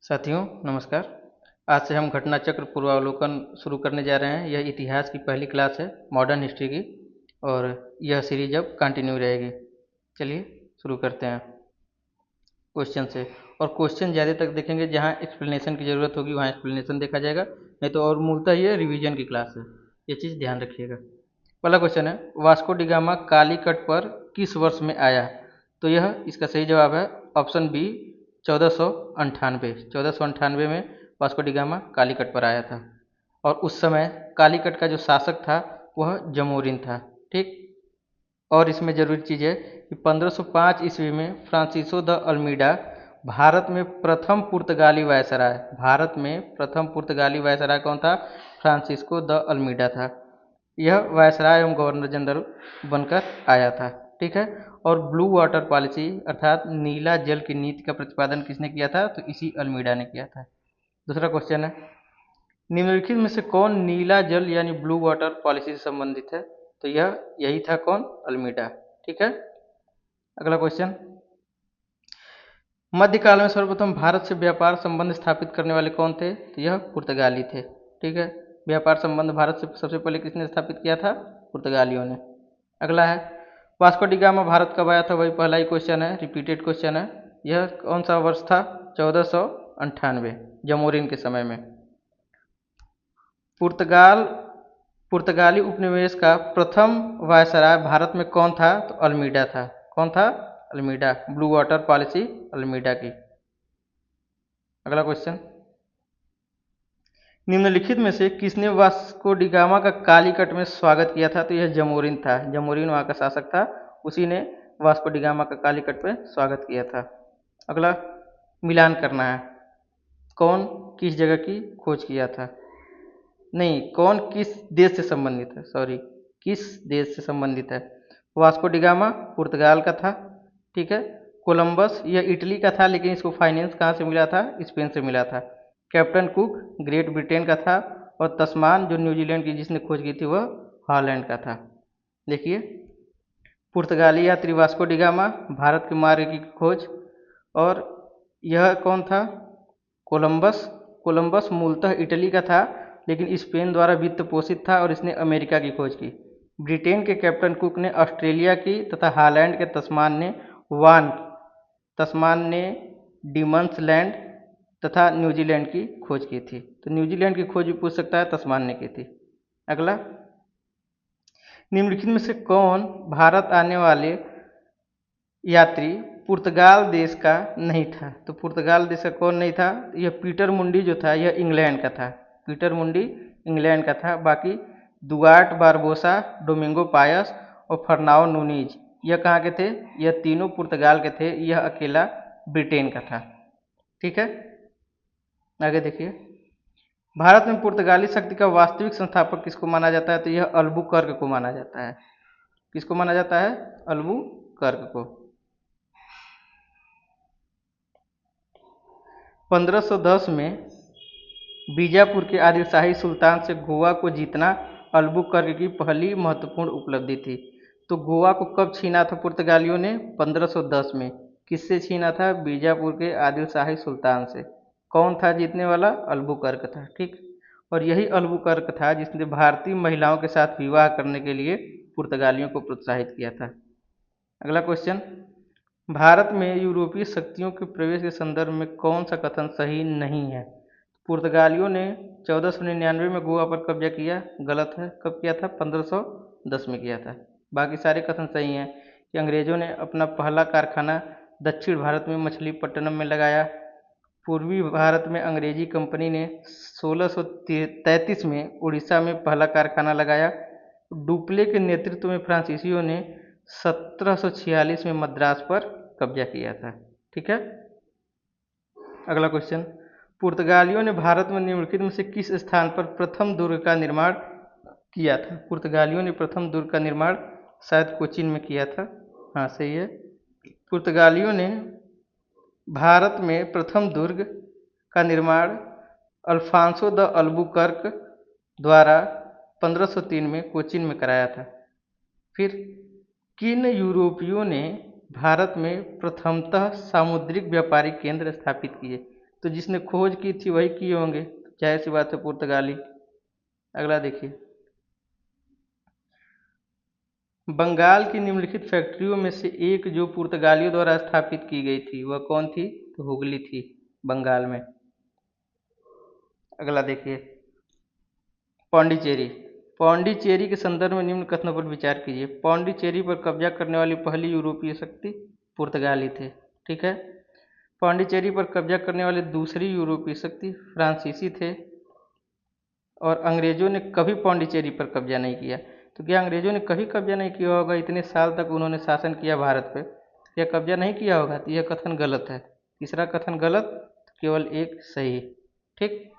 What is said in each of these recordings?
साथियों नमस्कार। आज से हम घटना चक्र पूर्वावलोकन शुरू करने जा रहे हैं। यह इतिहास की पहली क्लास है, मॉडर्न हिस्ट्री की, और यह सीरीज अब कंटिन्यू रहेगी। चलिए शुरू करते हैं क्वेश्चन से। और क्वेश्चन ज़्यादा तक देखेंगे, जहाँ एक्सप्लेनेशन की ज़रूरत होगी वहाँ एक्सप्लेनेशन देखा जाएगा, नहीं तो और मूलतः ये रिवीजन की क्लास है, ये चीज़ ध्यान रखिएगा। पहला क्वेश्चन है, वास्को डी गामा कालीकट पर किस वर्ष में आया? तो यह इसका सही जवाब है ऑप्शन बी, 1498। 1498 में वास्को डी गामा कालीकट पर आया था। और उस समय कालीकट का जो शासक था वह जमोरिन था। ठीक। और इसमें जरूरी चीज़ है कि 1505 ईस्वी में फ्रांसिसो द अल्मीडा भारत में प्रथम पुर्तगाली वायसराय, भारत में प्रथम पुर्तगाली वायसराय कौन था? फ्रांसिस्को द अल्मीडा था। यह वायसराय एवं गवर्नर जनरल बनकर आया था। ठीक है। और ब्लू वाटर पॉलिसी अर्थात नीला जल की नीति का प्रतिपादन किसने किया था? तो इसी अल्मीडा ने किया था। दूसरा क्वेश्चन है, निम्नलिखित में से कौन नीला जल यानी ब्लू वाटर पॉलिसी से संबंधित है? तो यही था कौन? अल्मीडा। ठीक है। अगला क्वेश्चन, मध्यकाल में सर्वप्रथम भारत से व्यापार संबंध स्थापित करने वाले कौन थे? तो यह पुर्तगाली थे। ठीक है। व्यापार संबंध भारत से सबसे पहले किसने स्थापित किया था? पुर्तगालियों ने। अगला है, वास्को डी गामा भारत कब आया था? वही पहला ही क्वेश्चन है, रिपीटेड क्वेश्चन है। यह कौन सा वर्ष था? 1498, जमोरिन के समय में। पुर्तगाल पुर्तगाली उपनिवेश का प्रथम वायसराय भारत में कौन था? तो अल्मीडा था। कौन था? Almeida. Blue water policy Almeida की। अगला क्वेश्चन, निम्नलिखित में से किसने वास्को डी गामा का कालीकट में स्वागत किया था? तो यह जमोरिन था। जमोरिन वहाँ का शासक था, उसी ने वास्को डी गामा का कालीकट में स्वागत किया था। अगला मिलान करना है, कौन किस जगह की खोज किया था? नहीं, कौन किस देश से संबंधित है, सॉरी, किस देश से संबंधित है? वास्को डी गामा पुर्तगाल का था। ठीक है। कोलंबस यह इटली का था, लेकिन इसको फाइनेंस कहाँ से मिला था? स्पेन से मिला था। कैप्टन कुक ग्रेट ब्रिटेन का था। और तस्मान जो न्यूजीलैंड की जिसने खोज की थी वह हॉलैंड का था। देखिए, पुर्तगाली यात्री वास्को डी गामा, भारत के मार्ग की खोज। और यह कौन था? कोलंबस। कोलंबस मूलतः इटली का था, लेकिन स्पेन द्वारा वित्त पोषित था और इसने अमेरिका की खोज की। ब्रिटेन के कैप्टन कुक ने ऑस्ट्रेलिया की तथा हॉलैंड के तस्मान ने डिमन्स लैंड तथा न्यूजीलैंड की खोज की थी। तो न्यूजीलैंड की खोज भी पूछ सकता है, तस्मान ने की थी। अगला, निम्नलिखित में से कौन भारत आने वाले यात्री पुर्तगाल देश का नहीं था? तो पुर्तगाल देश का कौन नहीं था? यह पीटर मुंडी जो था यह इंग्लैंड का था। पीटर मुंडी इंग्लैंड का था। बाकी दुगार्ट बारबोसा, डोमिंगो पायस और फर्नाओ नूनीज यह कहाँ के थे? यह तीनों पुर्तगाल के थे, यह अकेला ब्रिटेन का था। ठीक है। आगे देखिए, भारत में पुर्तगाली शक्ति का वास्तविक संस्थापक किसको माना जाता है? तो यह अल्बुकर्क को माना जाता है। किसको माना जाता है? अल्बुकर्क को। 1510 में बीजापुर के आदिल शाही सुल्तान से गोवा को जीतना अल्बुकर्क की पहली महत्वपूर्ण उपलब्धि थी। तो गोवा को कब छीना था पुर्तगालियों ने? 1510 में। किससे छीना था? बीजापुर के आदिल शाही सुल्तान से। कौन था जीतने वाला? अल्बुकर्क था। ठीक। और यही अल्बुकर्क था जिसने भारतीय महिलाओं के साथ विवाह करने के लिए पुर्तगालियों को प्रोत्साहित किया था। अगला क्वेश्चन, भारत में यूरोपीय शक्तियों के प्रवेश के संदर्भ में कौन सा कथन सही नहीं है? पुर्तगालियों ने 1499 में गोवा पर कब्जा किया, गलत है। कब किया था? 1510 में किया था। बाकी सारे कथन सही हैं कि अंग्रेजों ने अपना पहला कारखाना दक्षिण भारत में मछलीपट्टनम में लगाया। पूर्वी भारत में अंग्रेजी कंपनी ने 1633 में उड़ीसा में पहला कारखाना लगाया। डुप्ले के नेतृत्व में फ्रांसीसियों ने 1746 में मद्रास पर कब्जा किया था। ठीक है। अगला क्वेश्चन, पुर्तगालियों ने भारत में निम्नलिखित में से किस स्थान पर प्रथम दुर्ग का निर्माण किया था? पुर्तगालियों ने प्रथम दुर्ग का निर्माण शायद कोचीन में किया था। हाँ, सही है। पुर्तगालियों ने भारत में प्रथम दुर्ग का निर्माण अल्फांसो द अल्बुकर्क द्वारा 1503 में कोचीन में कराया था। फिर किन यूरोपियों ने भारत में प्रथमतः सामुद्रिक व्यापारिक केंद्र स्थापित किए? तो जिसने खोज की थी वही किए होंगे, जाहिर सी बात है पुर्तगाली। अगला देखिए, बंगाल की निम्नलिखित फैक्ट्रियों में से एक जो पुर्तगालियों द्वारा स्थापित की गई थी वह कौन थी? तो हुगली थी, बंगाल में। अगला देखिए, पौंडीचेरी। पौंडीचेरी के संदर्भ में निम्न कथनों पर विचार कीजिए। पौंडीचेरी पर कब्जा करने वाली पहली यूरोपीय शक्ति पुर्तगाली थे। ठीक है। पौंडीचेरी पर कब्जा करने वाली दूसरी यूरोपीय शक्ति फ्रांसीसी थे। और अंग्रेजों ने कभी पौंडीचेरी पर कब्जा नहीं किया। तो क्या अंग्रेजों ने कभी कब्जा नहीं किया होगा? इतने साल तक उन्होंने शासन किया भारत पे, क्या कब्जा नहीं किया होगा? तो यह कथन गलत है। तीसरा कथन गलत, केवल एक सही। ठीक।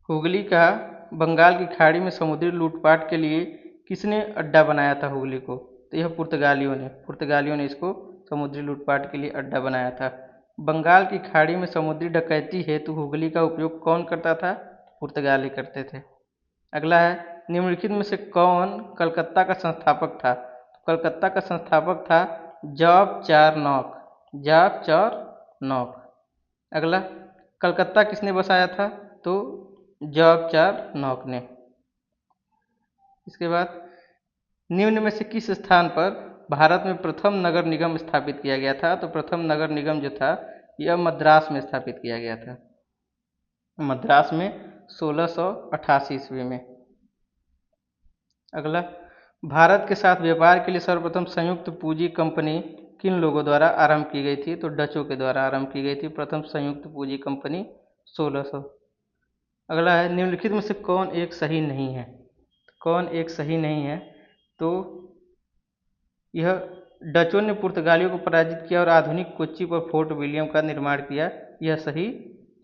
हुगली का बंगाल की खाड़ी में समुद्री लूटपाट के लिए किसने अड्डा बनाया था हुगली को? तो यह पुर्तगालियों ने इसको समुद्री लूटपाट के लिए अड्डा बनाया था। बंगाल की खाड़ी में समुद्री डकैती हेतु हुगली का उपयोग कौन करता था? पुर्तगाली करते थे। अगला है, निम्नलिखित में से कौन कलकत्ता का संस्थापक था? तो कलकत्ता का संस्थापक था जॉब चारनॉक। जॉब चारनॉक। अगला, कलकत्ता किसने बसाया था? तो जॉब चारनॉक ने। इसके बाद, निम्न में से किस स्थान पर भारत में प्रथम नगर निगम स्थापित किया गया था? तो प्रथम नगर निगम जो था यह मद्रास में स्थापित किया गया था, मद्रास में 1688 ईस्वी में। अगला, भारत के साथ व्यापार के लिए सर्वप्रथम संयुक्त पूंजी कंपनी किन लोगों द्वारा आरंभ की गई थी? तो डचों के द्वारा आरंभ की गई थी प्रथम संयुक्त पूंजी कंपनी 1600। अगला है, निम्नलिखित में से कौन एक सही नहीं है? कौन एक सही नहीं है? तो यह डचों ने पुर्तगालियों को पराजित किया और आधुनिक कोच्चि पर फोर्ट विलियम का निर्माण किया, यह सही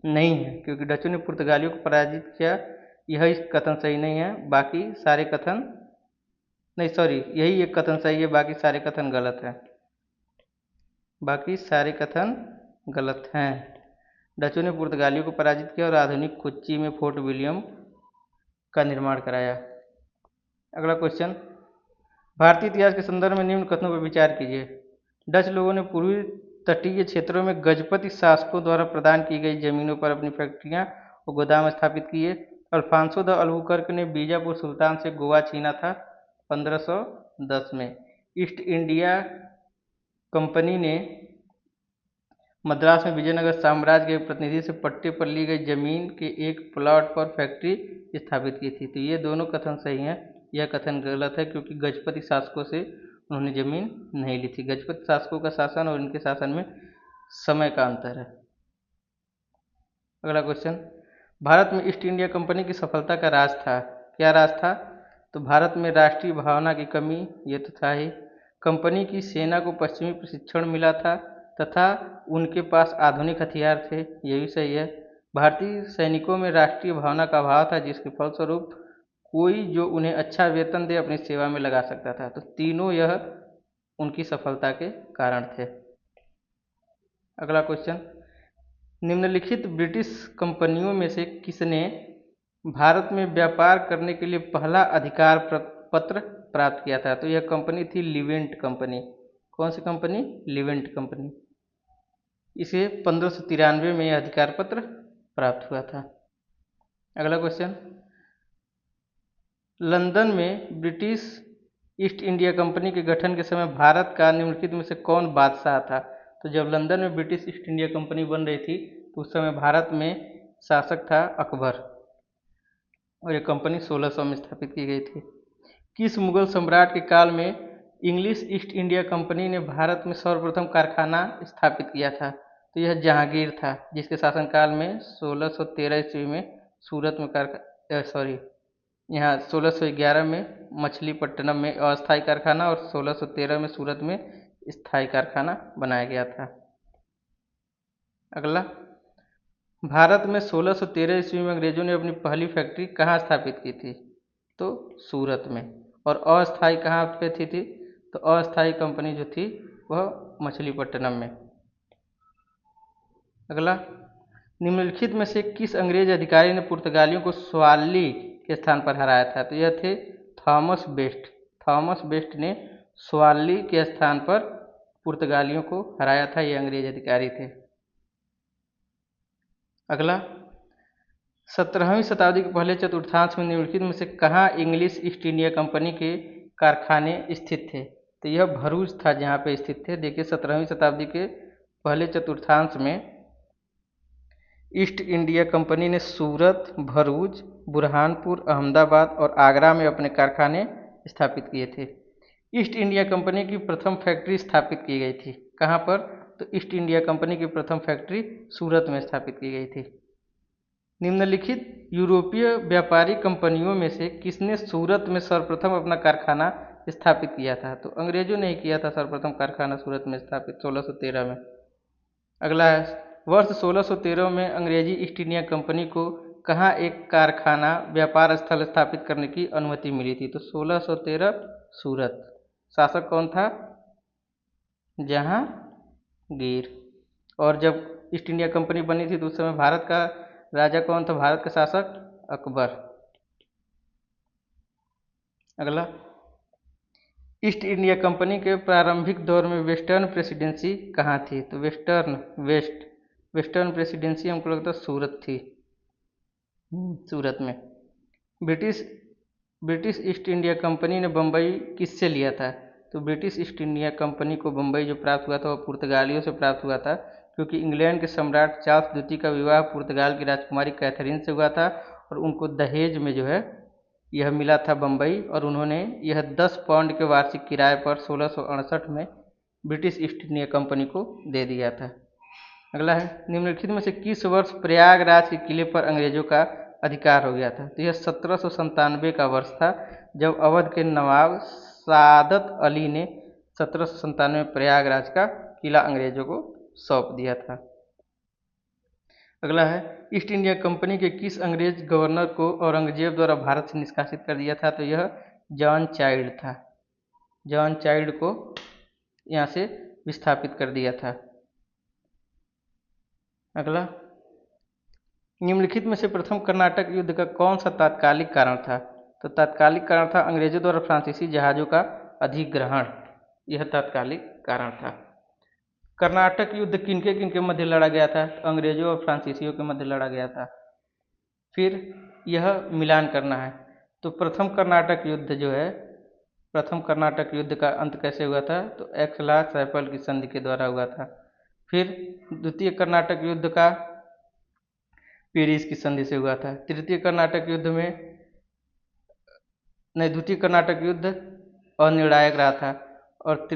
नहीं है, क्योंकि डचों ने पुर्तगालियों को पराजित किया, यह कथन सही नहीं है। बाकी सारे कथन नहीं, सॉरी, यही एक कथन सही है, बाकी सारे कथन गलत हैं। बाकी सारे कथन गलत हैं। डचों ने पुर्तगालियों को पराजित किया और आधुनिक कोच्चि में फोर्ट विलियम का निर्माण कराया। अगला क्वेश्चन, भारतीय इतिहास के संदर्भ में निम्न कथनों पर विचार कीजिए। डच लोगों ने पूर्वी तटीय क्षेत्रों में गजपति शासकों द्वारा प्रदान की गई जमीनों पर अपनी फैक्ट्रियां और गोदाम स्थापित किए। अल्फांसो द अल्बुकर्क ने बीजापुर सुल्तान से गोवा छीना था 1510 में। ईस्ट इंडिया कंपनी ने मद्रास में विजयनगर साम्राज्य के एक प्रतिनिधि से पट्टे पर ली गई जमीन के एक प्लॉट पर फैक्ट्री स्थापित की थी। तो ये दोनों कथन सही हैं, यह कथन गलत है, क्योंकि गजपति शासकों से उन्होंने जमीन नहीं ली थी। गजपति शासकों का शासन और इनके शासन में समय का अंतर है। अगला क्वेश्चन, भारत में ईस्ट इंडिया कंपनी की सफलता का राज था, क्या राज था? तो भारत में राष्ट्रीय भावना की कमी, ये तो था ही। कंपनी की सेना को पश्चिमी प्रशिक्षण मिला था तथा उनके पास आधुनिक हथियार थे, ये भी सही है। भारतीय सैनिकों में राष्ट्रीय भावना का अभाव था, जिसके फलस्वरूप कोई जो उन्हें अच्छा वेतन दे अपनी सेवा में लगा सकता था। तो तीनों यह उनकी सफलता के कारण थे। अगला क्वेश्चन, निम्नलिखित ब्रिटिश कंपनियों में से किसने भारत में व्यापार करने के लिए पहला अधिकार पत्र प्राप्त किया था? तो यह कंपनी थी लिवेंट कंपनी। कौन सी कंपनी? Leivand company. इसे 1593 में यह अधिकार पत्र प्राप्त हुआ था। अगला क्वेश्चन, लंदन में ब्रिटिश ईस्ट इंडिया कंपनी के गठन के समय भारत का निम्नलिखित में से कौन बादशाह था? तो जब लंदन में ब्रिटिश ईस्ट इंडिया कंपनी बन रही थी तो उस समय भारत में शासक था अकबर, और ये कंपनी 1600 में स्थापित की गई थी। किस मुगल सम्राट के काल में इंग्लिश ईस्ट इंडिया कंपनी ने भारत में सर्वप्रथम कारखाना स्थापित किया था? तो यह जहांगीर था, जिसके शासनकाल में 1613 ईस्वी में सूरत में यहाँ 1611 में मछलीपट्टनम में अस्थायी कारखाना और 1613 में सूरत में स्थायी कारखाना बनाया गया था। अगला, भारत में 1613 ईस्वी में अंग्रेजों ने अपनी पहली फैक्ट्री कहाँ स्थापित की थी? तो सूरत में। और अस्थायी कहाँ पे थी? तो अस्थायी कंपनी जो थी वह मछलीपट्टनम में। अगला, निम्नलिखित में से किस अंग्रेज अधिकारी ने पुर्तगालियों को स्वाली के स्थान पर हराया था? तो यह थे थॉमस बेस्ट। थॉमस बेस्ट ने स्वाली के स्थान पर पुर्तगालियों को हराया था। ये अंग्रेज अधिकारी थे। अगला, 17वीं शताब्दी के पहले चतुर्थांश में निम्नलिखित में से कहाँ इंग्लिश ईस्ट इंडिया कंपनी के कारखाने स्थित थे? तो यह भरूच था जहाँ पे स्थित थे। देखिए, 17वीं शताब्दी के पहले चतुर्थांश में ईस्ट इंडिया कंपनी ने सूरत, भरूच, बुरहानपुर, अहमदाबाद और आगरा में अपने कारखाने स्थापित किए थे। ईस्ट इंडिया कंपनी की प्रथम फैक्ट्री स्थापित की गई थी। कहाँ पर? तो ईस्ट इंडिया कंपनी की प्रथम फैक्ट्री सूरत में स्थापित की गई थी। निम्नलिखित यूरोपीय व्यापारी कंपनियों में से किसने सूरत में सर्वप्रथम अपना कारखाना स्थापित किया था? तो अंग्रेजों ने ही किया था सर्वप्रथम कारखाना सूरत में स्थापित 1613 में। अगला है, वर्ष 1613 में अंग्रेजी ईस्ट इंडिया कंपनी को कहाँ एक कारखाना व्यापार स्थल स्थापित करने की अनुमति मिली थी? तो 1613 सूरत। शासक कौन था? जहांगीर। और जब ईस्ट इंडिया कंपनी बनी थी तो उस समय भारत का राजा कौन था? भारत का शासक अकबर। अगला, ईस्ट इंडिया कंपनी के प्रारंभिक दौर में वेस्टर्न प्रेसिडेंसी कहाँ थी? तो वेस्टर्न प्रेसिडेंसी हमको लगता है सूरत थी। सूरत में। ब्रिटिश ईस्ट इंडिया कंपनी ने बम्बई किससे लिया था? तो ब्रिटिश ईस्ट इंडिया कंपनी को बम्बई जो प्राप्त हुआ था वो पुर्तगालियों से प्राप्त हुआ था, क्योंकि इंग्लैंड के सम्राट चार्ल्स द्वितीय का विवाह पुर्तगाल की राजकुमारी कैथरीन से हुआ था और उनको दहेज में जो है यह मिला था बम्बई, और उन्होंने यह 10 पाउंड के वार्षिक किराए पर 1668 में ब्रिटिश ईस्ट इंडिया कंपनी को दे दिया था। अगला है, निम्नलिखित में से किस वर्ष प्रयागराज के किले पर अंग्रेजों का अधिकार हो गया था? तो यह 1797 का वर्ष था, जब अवध के नवाब सादत अली ने 1797 में प्रयागराज का किला अंग्रेजों को सौंप दिया था। अगला है, ईस्ट इंडिया कंपनी के किस अंग्रेज गवर्नर को औरंगजेब द्वारा भारत से निष्कासित कर दिया था? तो यह जॉन चाइल्ड था। जॉन चाइल्ड को यहाँ से विस्थापित कर दिया था। अगला, निम्नलिखित में से प्रथम कर्नाटक युद्ध का कौन सा तात्कालिक कारण था? तो तात्कालिक कारण था अंग्रेजों द्वारा फ्रांसीसी जहाज़ों का अधिग्रहण। यह तात्कालिक कारण था। कर्नाटक युद्ध किनके किनके मध्य लड़ा गया था? तो अंग्रेजों और फ्रांसीसियों के मध्य लड़ा गया था। फिर यह मिलान करना है। तो प्रथम कर्नाटक युद्ध जो है, प्रथम कर्नाटक युद्ध का अंत कैसे हुआ था? तो एक्स-ला-सैपल की संधि के द्वारा हुआ था। फिर द्वितीय कर्नाटक युद्ध का पेरिस की संधि से हुआ था। तृतीय कर्नाटक युद्ध में नहीं, द्वितीय कर्नाटक युद्ध अनिर्णायक रहा था और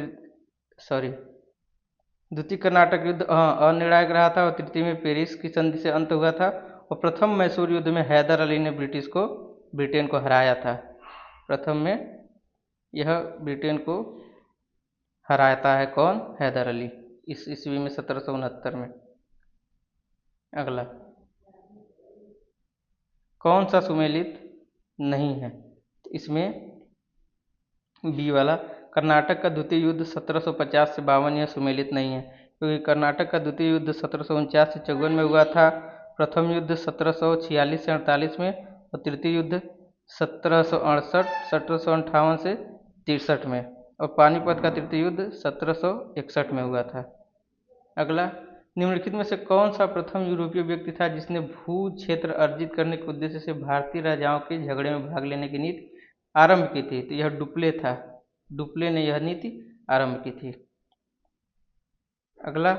द्वितीय कर्नाटक युद्ध अनिर्णायक रहा था और तृतीय में पेरिस की संधि से अंत हुआ था। और प्रथम मैसूर युद्ध में हैदर अली ने ब्रिटेन को हराया था। प्रथम में यह ब्रिटेन को हराता है कौन? हैदर अली, इस ईस्वी में 1769 में। अगला, कौन सा सुमेलित नहीं है? इसमें बी वाला, कर्नाटक का द्वितीय युद्ध 1750 से 52 यह सुमेलित नहीं है, क्योंकि कर्नाटक का द्वितीय युद्ध 1749 से 54 में हुआ था। प्रथम युद्ध 1746 से 48 में और तृतीय युद्ध 1758 से 63 में, और पानीपत का तृतीय युद्ध 1761 में हुआ था। अगला, निम्नलिखित में से कौन सा प्रथम यूरोपीय व्यक्ति था जिसने भू क्षेत्र अर्जित करने के उद्देश्य से भारतीय राजाओं के झगड़े में भाग लेने की नीति आरंभ की थी? तो यह डुप्ले था। डुप्ले ने यह नीति आरंभ की थी। अगला,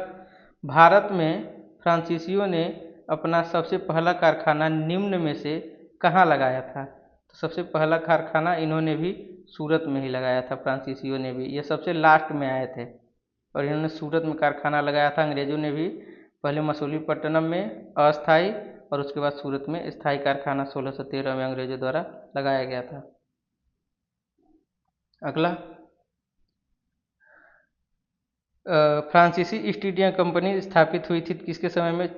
भारत में फ्रांसीसियों ने अपना सबसे पहला कारखाना निम्न में से कहाँ लगाया था? तो सबसे पहला कारखाना इन्होंने भी सूरत में ही लगाया था। फ्रांसीसियों ने भी, ये सबसे लास्ट में आए थे और इन्होंने सूरत में कारखाना लगाया था। अंग्रेजों ने भी पहले मसूलीपट्टनम में अस्थायी और उसके बाद सूरत में स्थायी कारखाना 1613 में अंग्रेजों द्वारा लगाया गया था। अगला, फ्रांसीसी ईस्ट इंडिया कंपनी स्थापित हुई थी किसके समय में?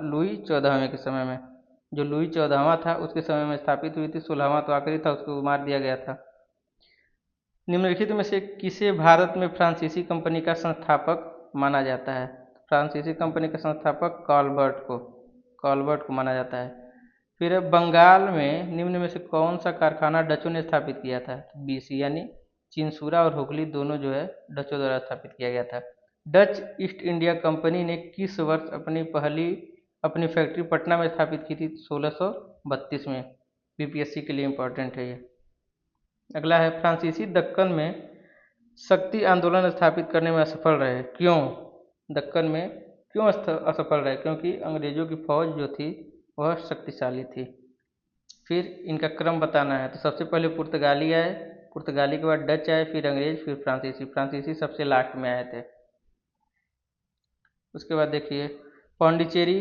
लुई 14वें के समय में। जो लुई 14वां था उसके समय में स्थापित हुई थी। 16वां तो आखिरी था, उसको मार दिया गया था। निम्नलिखित में से किसे भारत में फ्रांसीसी कंपनी का संस्थापक माना जाता है? फ्रांसीसी कंपनी का संस्थापक कॉलबर्ट को माना जाता है। फिर बंगाल में निम्न में से कौन सा कारखाना डचों ने स्थापित किया था? BC यानी चिंसूरा और हुगली दोनों जो है डचों द्वारा स्थापित किया गया था। डच ईस्ट इंडिया कंपनी ने किस वर्ष अपनी फैक्ट्री पटना में स्थापित की थी? 1632 में। बीपीएससी के लिए इम्पोर्टेंट है ये। अगला है, फ्रांसीसी दक्कन में शक्ति आंदोलन स्थापित करने में असफल रहे, क्यों? दक्कन में क्यों असफल रहे? क्योंकि अंग्रेजों की फौज जो थी वह शक्तिशाली थी। फिर इनका क्रम बताना है, तो सबसे पहले पुर्तगाली आए, पुर्तगाली के बाद डच आए, फिर अंग्रेज, फिर फ्रांसीसी। फ्रांसीसी सबसे लास्ट में आए थे। उसके बाद देखिए, पौंडीचेरी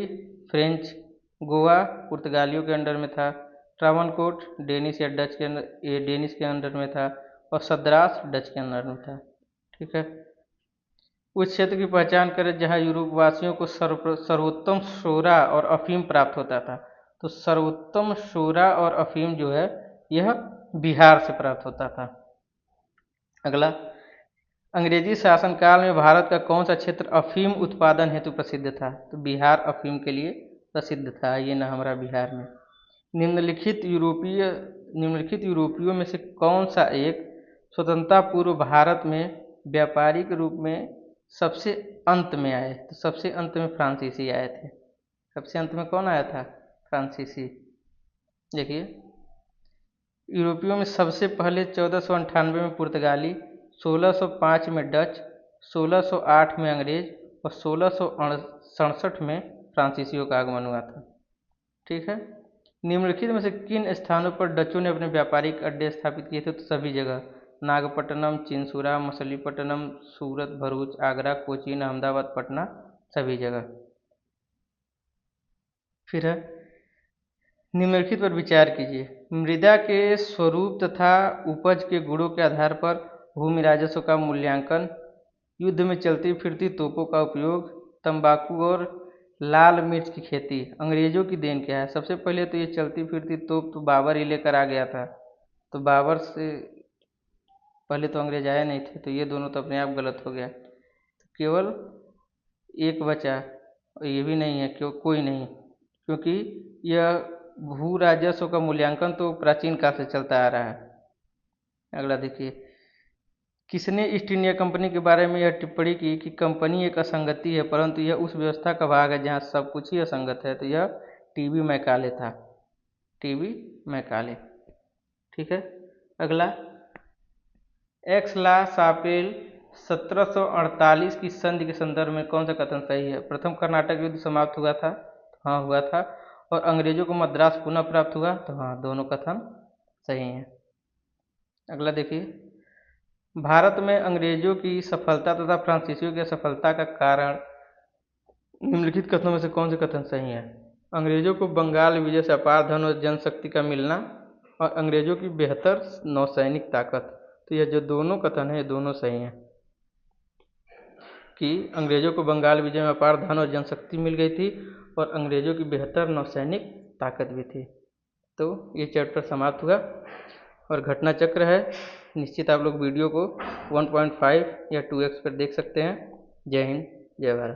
फ्रेंच, गोवा पुर्तगालियों के अंडर में था, ट्रावनकोट डेनिश या डच के अंडर डेनिश के अंडर में था, और सद्रास डच के अंडर में था। ठीक है। उस क्षेत्र की पहचान करें जहां यूरोपवासियों को सर्वोत्तम शोरा और अफीम प्राप्त होता था। तो सर्वोत्तम शोरा और अफीम जो है यह बिहार से प्राप्त होता था। अगला, अंग्रेजी शासनकाल में भारत का कौन सा क्षेत्र अफीम उत्पादन हेतु प्रसिद्ध था? तो बिहार अफीम के लिए प्रसिद्ध था, ये न हमारा बिहार में। निम्नलिखित यूरोपियों में से कौन सा एक स्वतंत्रता पूर्व भारत में व्यापारिक रूप में सबसे अंत में आए? तो सबसे अंत में फ्रांसीसी आए थे। सबसे अंत में कौन आया था? फ्रांसीसी। देखिए, यूरोपियों में सबसे पहले 1498 में पुर्तगाली, 1605 में डच, 1608 में अंग्रेज और 1667 में फ्रांसीसियों का आगमन हुआ था। ठीक है। निम्नलिखित में से किन स्थानों पर डचों ने अपने व्यापारिक अड्डे स्थापित किए थे? तो सभी जगह, नागपट्टनम, चिंसूरा, मछलीपट्टनम, सूरत, भरूच, आगरा, कोचीन, अहमदाबाद, पटना, सभी जगह। फिर है, निम्नलिखित पर विचार कीजिए। मृदा के स्वरूप तथा उपज के गुणों के आधार पर भूमि राजस्व का मूल्यांकन, युद्ध में चलती फिरती तोपों का उपयोग, तंबाकू और लाल मिर्च की खेती। अंग्रेजों की देन क्या है? सबसे पहले तो ये चलती फिरती तोप तो बाबर ही लेकर आ गया था, तो बाबर से पहले तो अंग्रेज आए नहीं थे, तो ये दोनों तो अपने आप गलत हो गया। तो केवल एक बचा, और ये भी नहीं है, क्यों? कोई नहीं, क्योंकि यह भू राजस्व का मूल्यांकन तो प्राचीन काल से चलता आ रहा है। अगला देखिए, किसने ईस्ट इंडिया कंपनी के बारे में यह टिप्पणी की कि कंपनी एक असंगति है, परंतु यह उस व्यवस्था का भाग है जहाँ सब कुछ ही असंगत है? तो यह टीबी मैकाले था। TB Macaulay. ठीक है। अगला, एक्स ला सापेल 1748 की संधि के संदर्भ में कौन सा कथन सही है? प्रथम कर्नाटक युद्ध समाप्त हुआ था? हाँ, हुआ था। और अंग्रेजों को मद्रास पुनः प्राप्त हुआ? तो हाँ, दोनों कथन सही हैं। अगला देखिए, भारत में अंग्रेजों की सफलता तथा फ्रांसीसियों की असफलता का कारण निम्नलिखित कथनों में से कौन से कथन सही हैं? अंग्रेजों को बंगाल विजय से अपार धन और जनशक्ति का मिलना, और अंग्रेजों की बेहतर नौसैनिक ताकत। तो यह जो दोनों कथन है ये दोनों सही हैं कि अंग्रेजों को बंगाल विजय में अपार धन और जनशक्ति मिल गई थी और अंग्रेजों की बेहतर नौसैनिक ताकत भी थी। तो ये चैप्टर समाप्त हुआ और घटना चक्र है। निश्चित आप लोग वीडियो को 1.5 या 2x पर देख सकते हैं। जय हिंद, जय भारत।